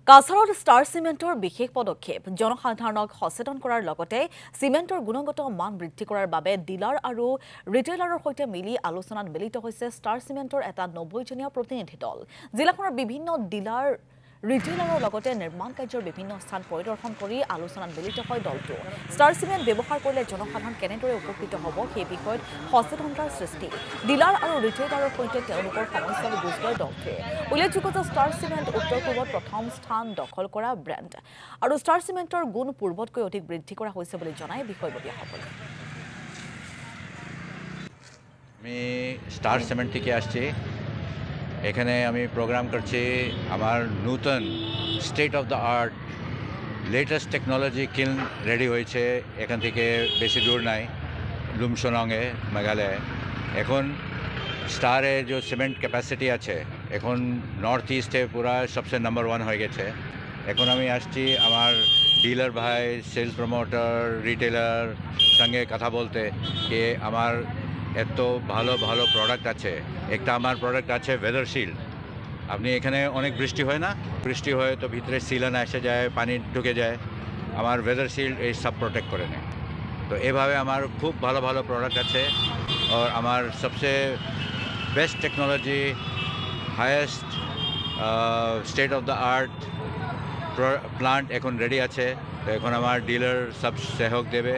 কাছাৰত star চিমেণ্টৰ বিশেষ পদক্ষেপ জনসাধাৰণক সচেতন কৰাৰ লগতে চিমেণ্টৰ গুণগত মান বৃদ্ধি কৰাৰ বাবে ডিলাৰ আৰু ৰিটেইলাৰৰ সৈতে মিলি আলোচনাত মিলিত হৈছে ষ্টাৰ চিমেণ্টৰ এটা ৯০-জনীয়া প্ৰতিনিধি দল। জিলাখনৰ বিভিন্ন ডিলাৰ ৰিটেইলাৰৰ লগতে নিৰ্মাণ কাৰ্যৰ বিভিন্ন স্থান পৰিদৰ্শন কৰি আলোচনাত মিলিত হয় দলটো। ষ্টাৰ চিমেণ্ট ব্যৱহাৰ কৰিলে জনসাধাৰণ কেনেদৰে উপকৃত হ'ব সেই বিষয়ত সচেতনতাৰ সৃষ্টি। ডিলাৰ আৰু ৰিটেইলাৰৰ সৈতে তেওঁলোকৰ সমস্যাবোৰ বুজ লয় দলটোৱে। উল্লেখযোগ্য যে ষ্টাৰ চিমেণ্ট উত্তৰ পূৰ্বত প্ৰথম স্থান দখল কৰা ব্ৰেণ্ড আৰু ষ্টাৰ চিমেণ্টৰ গুণ পূৰ্বতকৈ অধিক বৃদ্ধি কৰা হৈছে বুলি জনায় বিষয়ববীয়াসকলে। আমি স্টার সিমেন্ট থেকে আসছি, এখানে আমি প্রোগ্রাম করছি আমার নূতন state of the art latest technology kiln ready হয়েছে। এখান থেকে বেশি দূর নাই, লুমসোলংয়ে মেঘালয়ে। এখন স্টারে যে সিমেন্ট ক্যাপাসিটি আছে এখন নর্থ ইস্টে পুরা সবচেয়ে নাম্বার 1 হয়ে গেছে। এখন আমি আসছি আমার ডিলার ভাই, সেলস প্রমোটার, রিটেলার সঙ্গে কথা বলতে যে আমার এত ভালো ভালো প্রোডাক্ট আছে। একটা আমার প্রোডাক্ট আছে ওয়েদার শিল্ড। আপনি এখানে অনেক বৃষ্টি হয় না, বৃষ্টি হয় তো ভিতরে সিলান এসে যায়, পানি ঢুকে যায়। আমার ওয়েদার শিল্ড এই সব প্রোটেক্ট করে নেয়। তো এভাবে আমার খুব ভালো ভালো প্রোডাক্ট আছে। আর আমার সবচেয়ে best technology, highest state of the art plant এখন রেডি আছে। তো এখন আমার ডিলার সব সহযোগ দেবে।